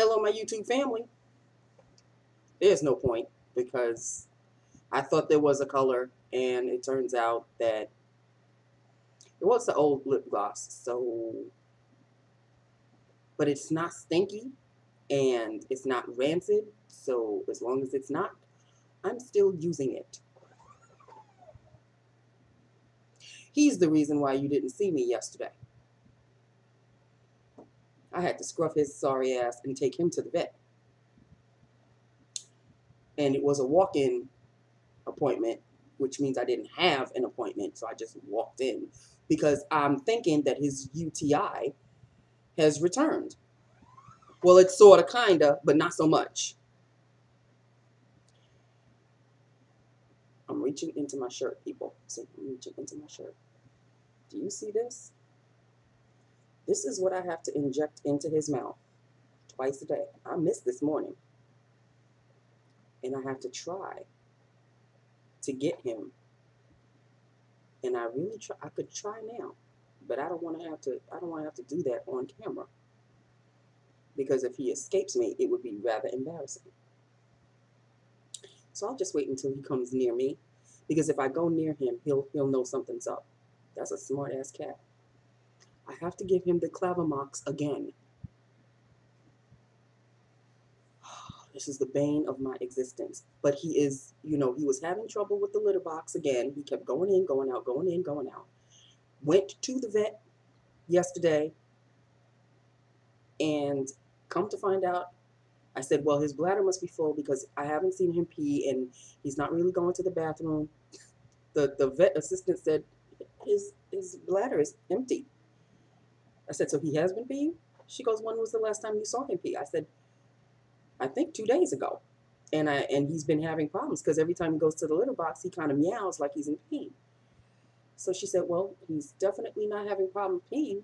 hello, my YouTube family. There's no point because I thought there was a color, and it turns out that it was the old lip gloss. So, but it's not stinky and it's not rancid. So as long as it's not, I'm still using it. He's the reason why you didn't see me yesterday. I had to scruff his sorry ass and take him to the vet. And it was a walk-in appointment, which means I didn't have an appointment, so I just walked in because I'm thinking that his UTI has returned. Well, it's sort of, kind of, but not so much. I'm reaching into my shirt, people. See, I'm reaching into my shirt. Do you see this? This is what I have to inject into his mouth twice a day. I missed this morning. And I have to try to get him. And I really try. I could try now, but I don't want to have to do that on camera. Because if he escapes me, it would be rather embarrassing. So I'll just wait until he comes near me. Because if I go near him, he'll know something's up. That's a smart ass cat. I have to give him the Clavamox again. This is the bane of my existence. But he is, he was having trouble with the litter box again. He kept going in, going out, going in, going out. Went to the vet yesterday. And come to find out, I said, well, his bladder must be full because I haven't seen him pee and he's not really going to the bathroom. The vet assistant said his bladder is empty. I said, so he has been peeing? She goes, when was the last time you saw him pee? I said, I think 2 days ago. And he's been having problems because every time he goes to the litter box, he kind of meows like he's in pain. So she said, well, he's definitely not having problem peeing.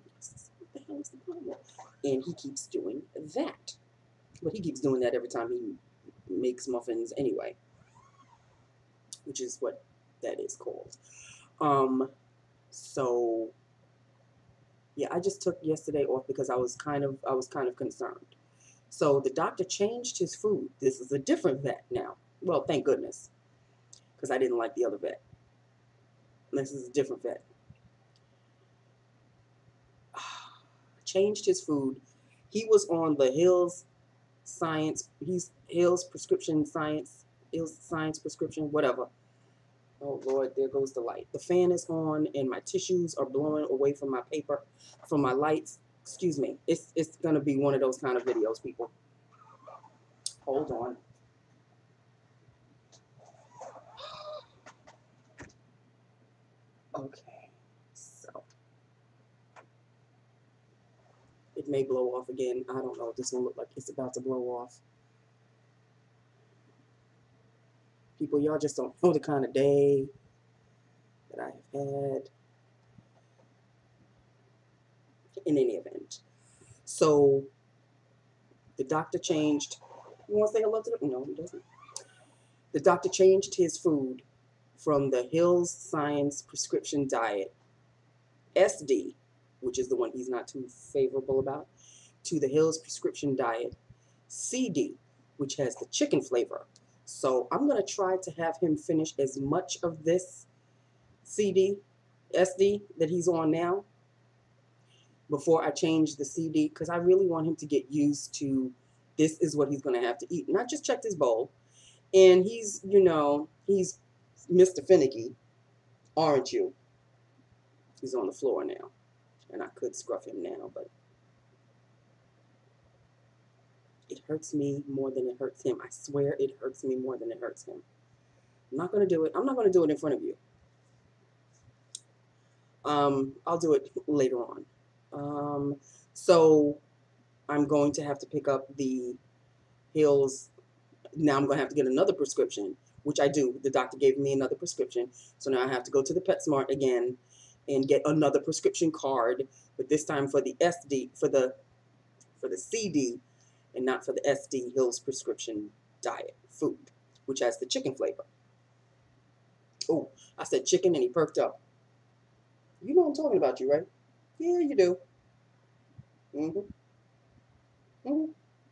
What the hell is the problem? And he keeps doing that. But he keeps doing that every time he makes muffins anyway, which is what that is called. So yeah, I just took yesterday off because I was kind of concerned. So the doctor changed his food. This is a different vet now. Well, thank goodness, because I didn't like the other vet. This is a different vet. Changed his food. He was on the Hills prescription science, Hills science prescription, whatever. Oh Lord, there goes the light. The fan is on and my tissues are blowing away from my paper, from my lights. Excuse me. It's gonna be one of those kind of videos, people. Hold on. Okay, so it may blow off again. I don't know. This one look like it's about to blow off. People, y'all just don't know the kind of day that I have had. In any event, so the doctor changed. You want to say hello to them? No, he doesn't. The doctor changed his food from the Hills Science prescription diet, SD, which is the one he's not too favorable about, to the Hills prescription diet, CD, which has the chicken flavor. So I'm going to try to have him finish as much of this SD that he's on now before I change the CD, because I really want him to get used to this is what he's going to have to eat. And I just checked his bowl, and he's, he's Mr. Finicky, aren't you? He's on the floor now, and I could scruff him now, but it hurts me more than it hurts him. I swear it hurts me more than it hurts him. I'm not going to do it. I'm not going to do it in front of you. I'll do it later on. So I'm going to have to pick up the Hills. Now I'm going to have to get another prescription, which I do. The doctor gave me another prescription. So now I have to go to the PetSmart again and get another prescription card, but this time for the SD, for the CD, and not for the SD Hills prescription diet food, which has the chicken flavor. Oh, I said chicken and he perked up. You know I'm talking about you, right? Yeah, you do.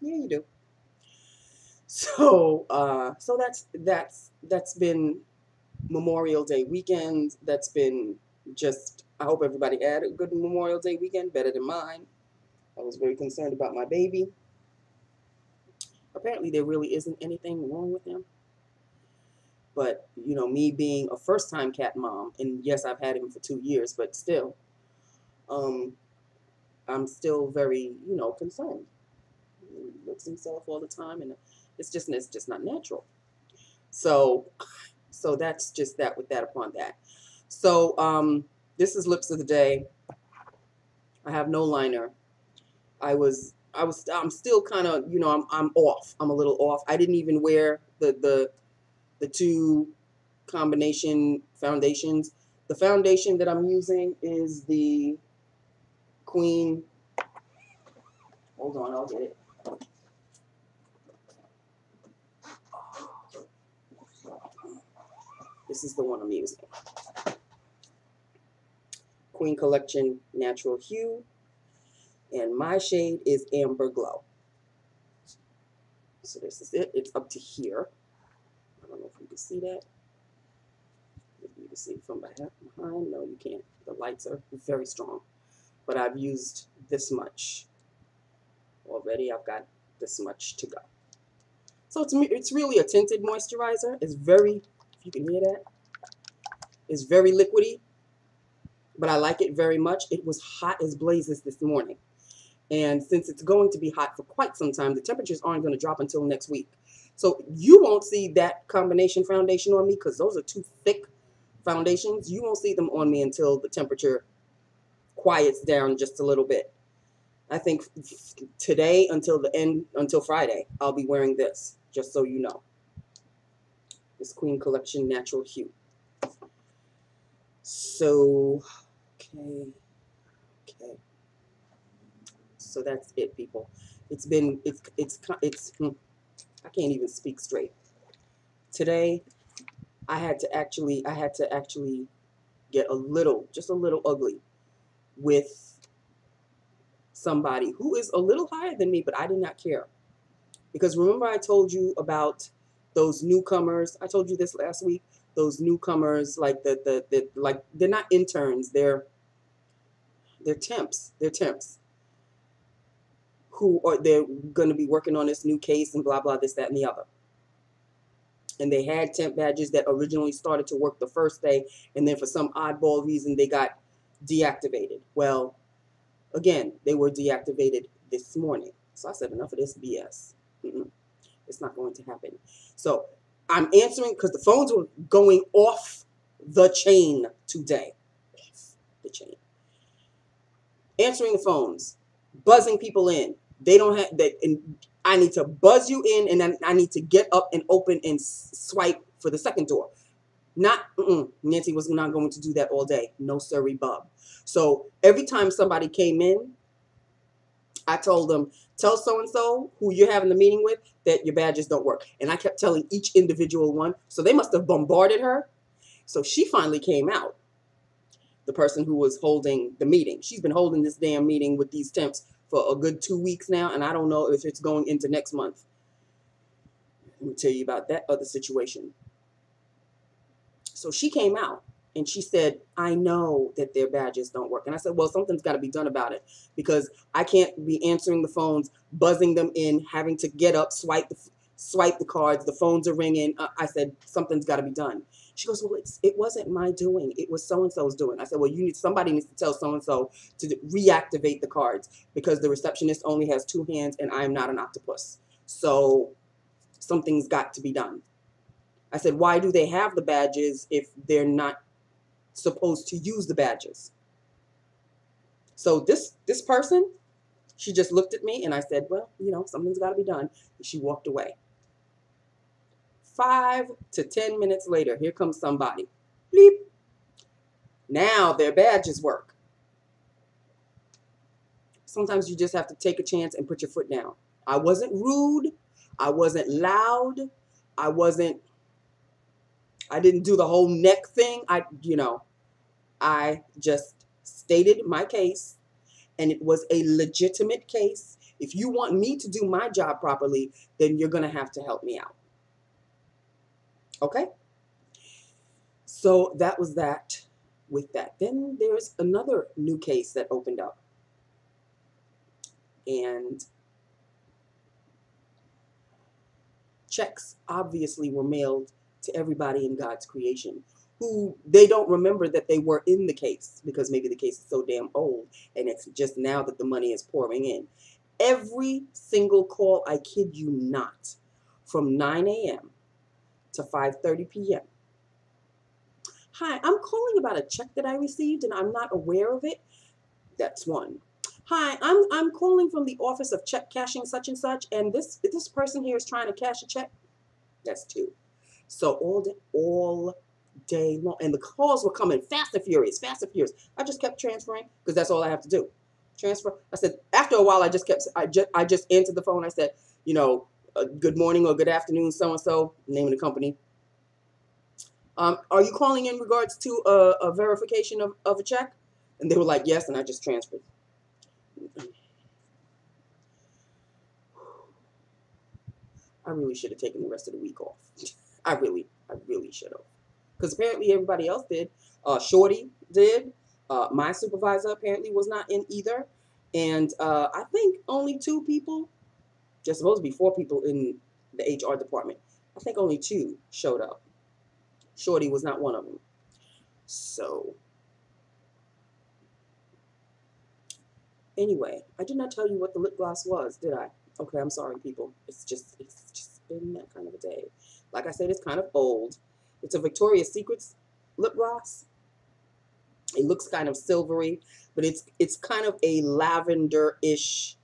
Yeah, you do. So, that's been Memorial Day weekend. That's been just. I hope everybody had a good Memorial Day weekend, better than mine. I was very concerned about my baby. Apparently, there really isn't anything wrong with him. But, me being a first time cat mom, and yes, I've had him for 2 years, but still, um, I'm still very, concerned. He looks himself all the time, and it's just not natural. So, that's just that with that upon that. So, this is lips of the day. I have no liner. I'm still kind of, I'm off. I'm a little off. I didn't even wear the two combination foundations. The foundation that I'm using is the Queen. Hold on, I'll get it. This is the one I'm using. Queen Collection Natural Hue. And my shade is Amber Glow. So this is it. It's up to here. I don't know if you can see that. Maybe you can see it from behind. No, you can't. The lights are very strong. But I've used this much already. I've got this much to go. So it's really a tinted moisturizer. It's very, if you can hear that, it's very liquidy. But I like it very much. It was hot as blazes this morning. And since it's going to be hot for quite some time, the temperatures aren't going to drop until next week. So you won't see that combination foundation on me because those are two thick foundations. You won't see them on me until the temperature quiets down just a little bit. I think today until Friday, I'll be wearing this, just so you know. This Queen Collection Natural Hue. So, okay. So that's it, people. It's I can't even speak straight. Today, I had to actually get just a little ugly with somebody who is a little higher than me, but I did not care. Because remember I told you about those newcomers? I told you this last week. Those newcomers, like like they're not interns, they're temps. They're temps. They're going to be working on this new case and blah, blah, this, that, and the other. And they had temp badges that originally started to work the first day, and then for some oddball reason, they got deactivated. Well, again, they were deactivated this morning. So I said, enough of this BS. It's not going to happen. So I'm answering because the phones were going off the chain today. Off the chain. Answering the phones, buzzing people in. They don't have that, and I need to buzz you in, and then I need to get up and open and swipe for the second door. Nancy was not going to do that all day. No sirree bub. So every time somebody came in, I told them, tell so-and-so who you're having the meeting with that your badges don't work. And I kept telling each individual one. So they must have bombarded her. So she finally came out. The person who was holding the meeting. She's been holding this damn meeting with these temps for a good 2 weeks now, and I don't know if it's going into next month. Let me tell you about that other situation. So she came out, and she said, I know that their badges don't work. And I said, well, something's got to be done about it, because I can't be answering the phones, buzzing them in, having to get up, swipe the cards, the phones are ringing. I said, something's got to be done. She goes, well, it wasn't my doing. It was so-and-so's doing. I said, well, somebody needs to tell so-and-so to reactivate the cards because the receptionist only has 2 hands and I am not an octopus. So something's got to be done. I said, why do they have the badges if they're not supposed to use the badges? So this person, she just looked at me and I said, well, something's got to be done. And she walked away. 5 to 10 minutes later, here comes somebody. Bleep. Now their badges work. Sometimes you just have to take a chance and put your foot down. I wasn't rude. I wasn't loud. I didn't do the whole neck thing. I just stated my case, and it was a legitimate case. If you want me to do my job properly, then you're going to have to help me out. Okay? So that was that with that. Then there's another new case that opened up. And checks obviously were mailed to everybody in God's creation who they don't remember that they were in the case because maybe the case is so damn old and it's just now that the money is pouring in. Every single call, I kid you not, from 9 a.m. to 5:30 p.m. Hi, I'm calling about a check that I received and I'm not aware of it. That's one. Hi, I'm calling from the office of check cashing such and such, and this person here is trying to cash a check. That's two. So all day long, and the calls were coming fast and furious, fast and furious. I just kept transferring because that's all I have to do. Transfer. I said after a while, I just answered the phone. I said, you know, good morning or good afternoon, so and so, name of the company. Are you calling in regards to a verification of a check? And they were like, yes, and I just transferred. I really should have taken the rest of the week off. I really should have. Because apparently everybody else did. Shorty did. My supervisor apparently was not in either. And I think only 2 people, there's supposed to be 4 people in the HR department. I think only 2 showed up. Shorty was not one of them. So, anyway, I did not tell you what the lip gloss was, did I? Okay, I'm sorry, people. It's just been that kind of a day. Like I said, it's kind of old. It's a Victoria's Secrets lip gloss. It looks kind of silvery, but it's kind of a lavender-ish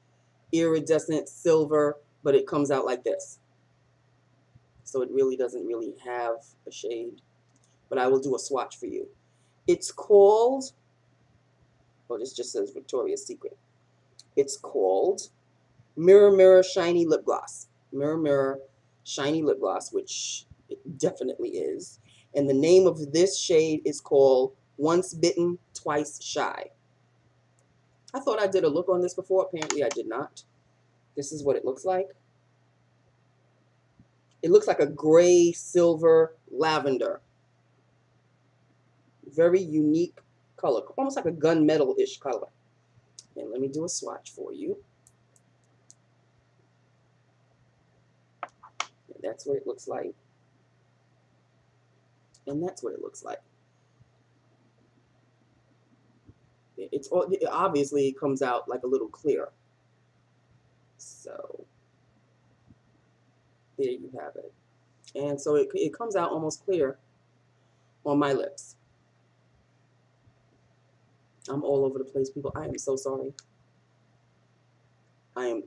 iridescent silver, but it comes out like this. So it really doesn't really have a shade, but I will do a swatch for you. It's called, oh, this just says Victoria's Secret. It's called Mirror Mirror Shiny Lip Gloss. Mirror Mirror Shiny Lip Gloss, which it definitely is. And the name of this shade is called Once Bitten, Twice Shy. I thought I did a look on this before. Apparently I did not. This is what it looks like. It looks like a gray, silver, lavender. Very unique color. Almost like a gunmetal-ish color. And let me do a swatch for you. And that's what it looks like. And that's what it looks like. It obviously comes out like a little clear. So there you have it. And so it comes out almost clear on my lips. I'm all over the place, people. I am so sorry. I'm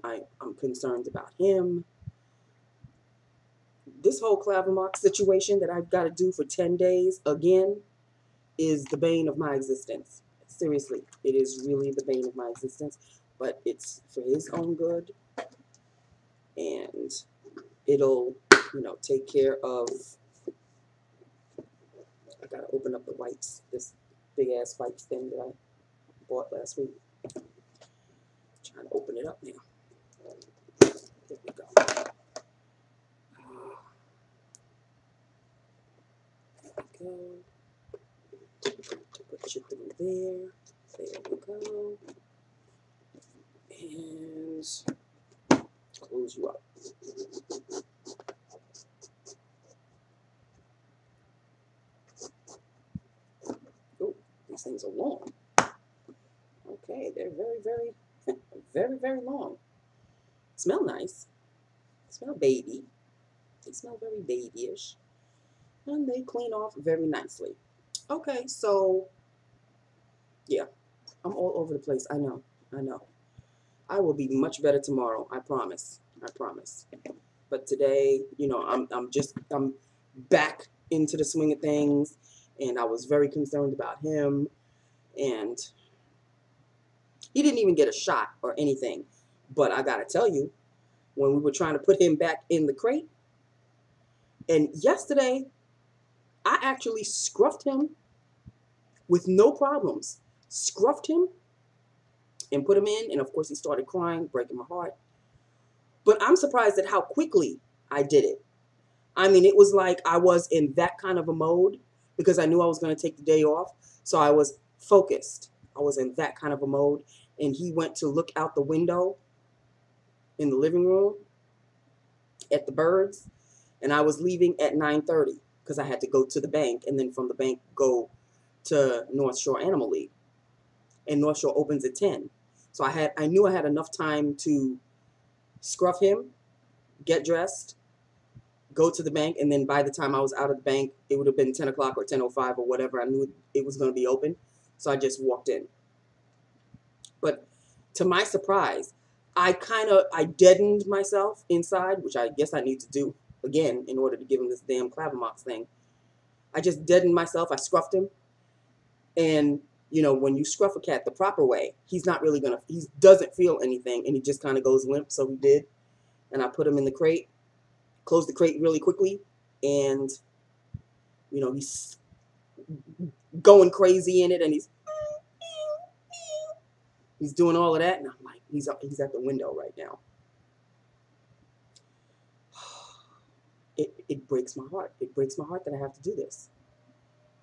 concerned about him. This whole Clavermox situation that I've got to do for 10 days again is the bane of my existence. Seriously, it is really the bane of my existence, but it's for his own good, and it'll, you know, take care of, I gotta open up the wipes, this big ass wipes thing that I bought last week. Trying to open it up now. There we go. There we go. Put you through there. There we go. And close you up. Oh, these things are long. Okay, they're very long. Smell nice. Smell baby. They smell very babyish. And they clean off very nicely. Okay, so yeah, I'm all over the place. I know. I will be much better tomorrow. I promise. But today, you know, I'm back into the swing of things, and I was very concerned about him, and he didn't even get a shot or anything. But I gotta tell you, when we were trying to put him back in the crate, and yesterday, I actually scruffed him with no problems. Scruffed him, and put him in. And of course he started crying, breaking my heart. But I'm surprised at how quickly I did it. I mean, it was like I was in that kind of a mode because I knew I was going to take the day off. So I was focused. I was in that kind of a mode. And he went to look out the window in the living room at the birds. And I was leaving at 9:30 because I had to go to the bank. And then from the bank, go to North Shore Animal League. And North Shore opens at 10. So I knew I had enough time to scruff him, get dressed, go to the bank, and then by the time I was out of the bank, it would have been 10 o'clock or 10:05 or whatever. I knew it was going to be open, so I just walked in. But to my surprise, I deadened myself inside, which I guess I need to do again in order to give him this damn Clavamox thing. I just deadened myself. I scruffed him, and you know, when you scruff a cat the proper way, he doesn't feel anything, and he just kind of goes limp. So he did, and I put him in the crate. Closed the crate really quickly, and you know, he's going crazy in it, and he's doing all of that, and I'm like, he's at the window right now. It breaks my heart. It breaks my heart that I have to do this,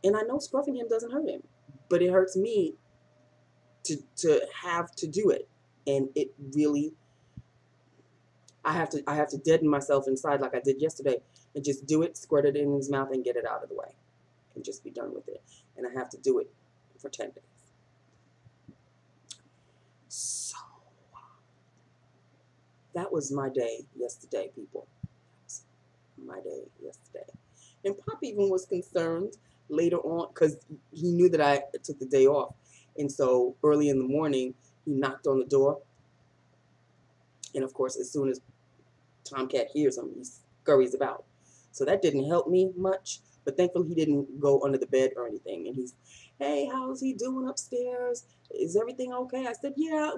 and I know scruffing him doesn't hurt him, but it hurts me to have to do it, and it really. I have to deaden myself inside like I did yesterday and just do it, squirt it in his mouth, and get it out of the way, and just be done with it. And I have to do it for 10 days. So that was my day yesterday, people. My day yesterday. And Pop even was concerned later on because he knew that I took the day off. And so early in the morning, he knocked on the door. And of course, as soon as Tomcat hears him, he scurries about. So that didn't help me much, but thankfully he didn't go under the bed or anything. And he's, hey, how's he doing upstairs? Is everything okay? I said, yeah,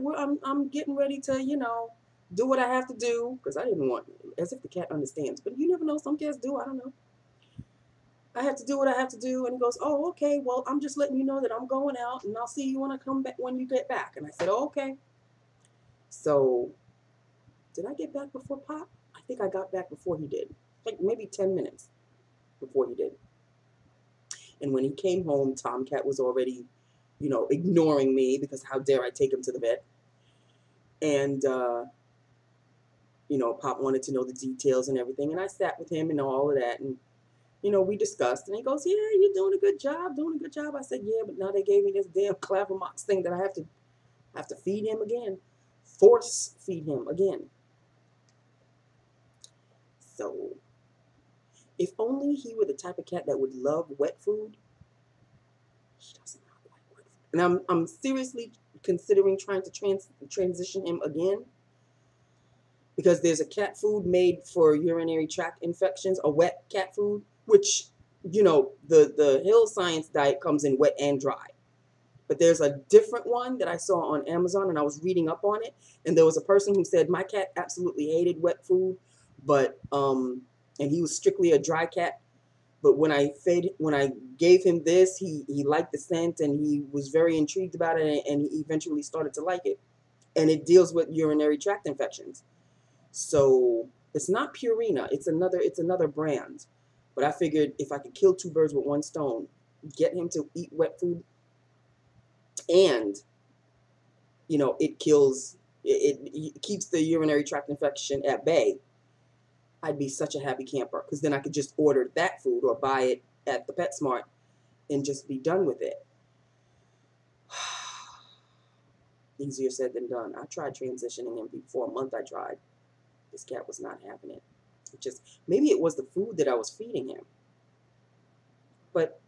I'm getting ready to, you know, do what I have to do, because I didn't want, as if the cat understands, but you never know, some cats do, I don't know. I have to do what I have to do. And he goes, oh, okay, well, I'm just letting you know that I'm going out, and I'll see you when I come back, when you get back. And I said, oh, okay. So did I get back before Pop? I think I got back before he did. Like maybe 10 minutes before he did. And when he came home, Tomcat was already, you know, ignoring me because how dare I take him to the vet. And, you know, Pop wanted to know the details and everything. And I sat with him and all of that. And, you know, we discussed. And he goes, yeah, you're doing a good job, doing a good job. I said, yeah, but now they gave me this damn Clavamox thing that I have to feed him again. Force feed him again. So, if only he were the type of cat that would love wet food. He doesn't like wet food. And I'm seriously considering trying to transition him again. Because there's a cat food made for urinary tract infections, a wet cat food, which, you know, the Hill Science diet comes in wet and dry. But there's a different one that I saw on Amazon, and I was reading up on it. And there was a person who said, my cat absolutely hated wet food. But, and he was strictly a dry cat. But when I gave him this, he liked the scent, and he was very intrigued about it, and he eventually started to like it. And it deals with urinary tract infections. So it's not Purina. It's another brand. But I figured if I could kill two birds with one stone, get him to eat wet food, and, you know, it keeps the urinary tract infection at bay, I'd be such a happy camper, because then I could just order that food or buy it at the PetSmart and just be done with it. Easier said than done. I tried transitioning him for a month. I tried. This cat was not having it. Maybe it was the food that I was feeding him. But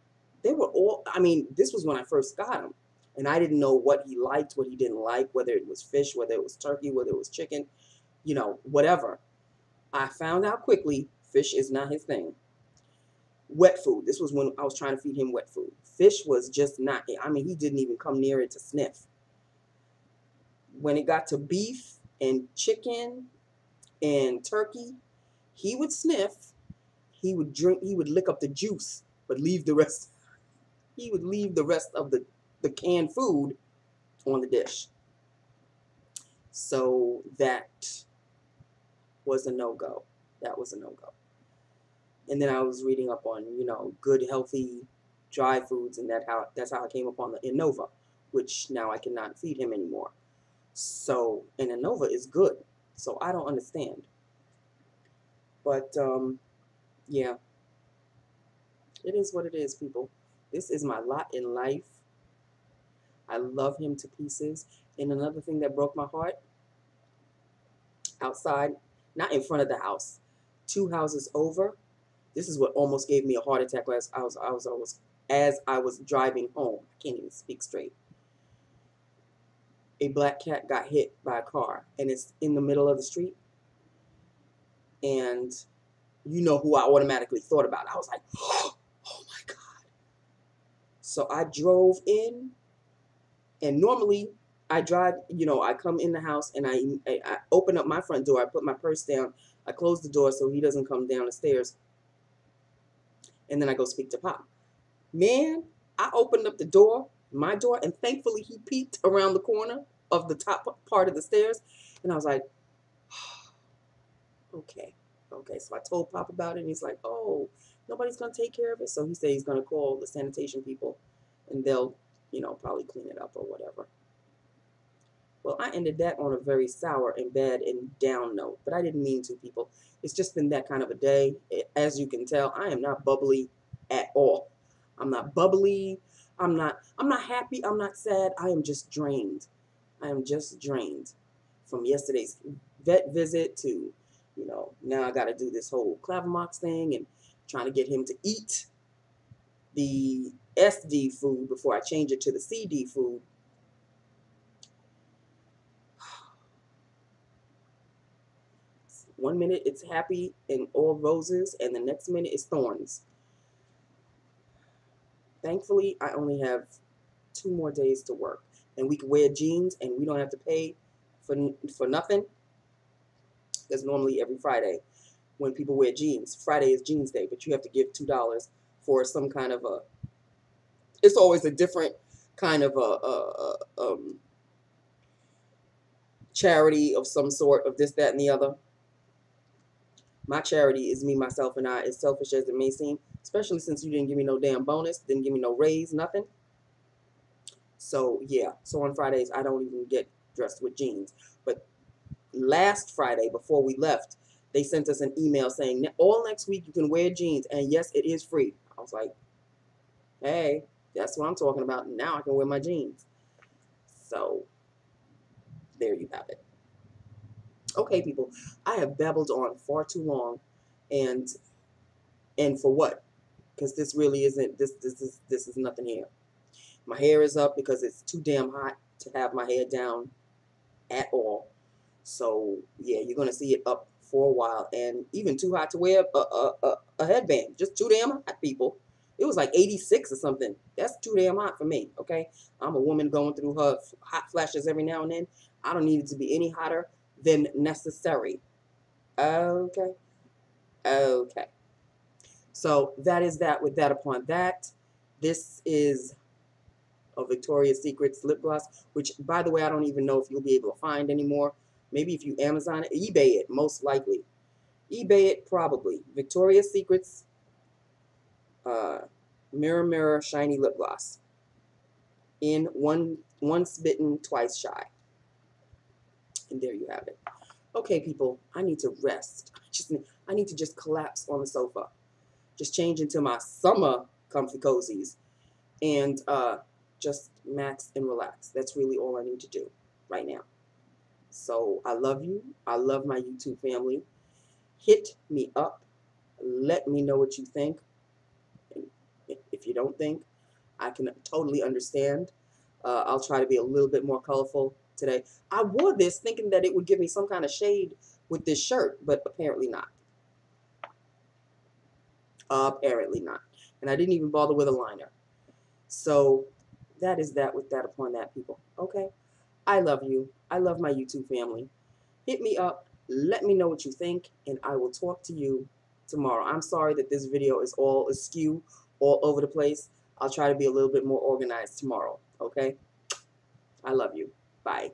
they were all, I mean, this was when I first got him. And I didn't know what he liked, what he didn't like, whether it was fish, whether it was turkey, whether it was chicken, you know, whatever. I found out quickly, fish is not his thing. Wet food. This was when I was trying to feed him wet food. Fish was just not, I mean, he didn't even come near it to sniff. When it got to beef and chicken and turkey, he would sniff, he would drink, he would lick up the juice, but leave the rest, he would leave the rest of the canned food on the dish. So that was a no-go. That was a no-go. And then I was reading up on, you know, good, healthy, dry foods, and that's how I came upon the Innova, which now I cannot feed him anymore. So, and Innova is good. So I don't understand. But, yeah, it is what it is, people. This is my lot in life. I love him to pieces. And another thing that broke my heart, outside, not in front of the house, 2 houses over. This is what almost gave me a heart attack as I was driving home. I can't even speak straight. A black cat got hit by a car, and it's in the middle of the street. And you know who I automatically thought about. I was like, oh my God. So I drove in, and normally I drive, you know, I come in the house and I open up my front door. I put my purse down. I close the door so he doesn't come down the stairs. And then I go speak to Pop. Man, I opened up the door, my door, and thankfully he peeked around the corner of the top part of the stairs. And I was like, okay. So I told Pop about it, and he's like, oh, nobody's going to take care of it. So he said he's going to call the sanitation people, and they'll, you know, probably clean it up or whatever. Well, I ended that on a very sour and bad and down note, but I didn't mean to, people. It's just been that kind of a day. As you can tell, I am not bubbly at all. I'm not bubbly. I'm not happy. I'm not sad. I am just drained. I am just drained from yesterday's vet visit to, you know, now I got to do this whole Clavamox thing and trying to get him to eat the SD food before I change it to the CD food. One minute it's happy and all roses, and the next minute it's thorns. Thankfully, I only have 2 more days to work, and we can wear jeans, and we don't have to pay for nothing. Because normally every Friday, when people wear jeans, Friday is jeans day, but you have to give $2 for some kind of a. It's always a different kind of a charity of some sort of this, that, and the other. My charity is me, myself, and I, as selfish as it may seem, especially since you didn't give me no damn bonus, didn't give me no raise, nothing. So, yeah. So on Fridays, I don't even get dressed with jeans. But last Friday, before we left, they sent us an email saying, all next week you can wear jeans, and yes, it is free. I was like, hey, that's what I'm talking about. Now I can wear my jeans. So, there you have it. Okay, people, I have babbled on far too long, and for what? Because this really isn't, this is nothing here. My hair is up because it's too damn hot to have my hair down at all. So yeah, you're gonna see it up for a while, and even too hot to wear a headband. Just too damn hot, people. It was like 86 or something. That's too damn hot for me. Okay, I'm a woman going through her hot flashes every now and then. I don't need it to be any hotter than necessary. Okay. So that is that. With that upon that, this is a Victoria's Secret's lip gloss, which, by the way, I don't even know if you'll be able to find anymore. Maybe if you Amazon it, eBay it, most likely. eBay it, probably. Victoria's Secret's Mirror Mirror Shiny Lip Gloss. In once bitten, twice shy. And there you have it. Okay, people, I need to rest. I need to just collapse on the sofa. Just change into my summer comfy cozies. And just max and relax. That's really all I need to do right now. So I love you. I love my YouTube family. Hit me up. Let me know what you think. And if you don't think, I can totally understand. I'll try to be a little bit more colorful today. I wore this thinking that it would give me some kind of shade with this shirt, but apparently not. Apparently not. And I didn't even bother with a liner. So that is that with that upon that, people. Okay? I love you. I love my YouTube family. Hit me up. Let me know what you think, and I will talk to you tomorrow. I'm sorry that this video is all askew, all over the place. I'll try to be a little bit more organized tomorrow. Okay? I love you. Bye.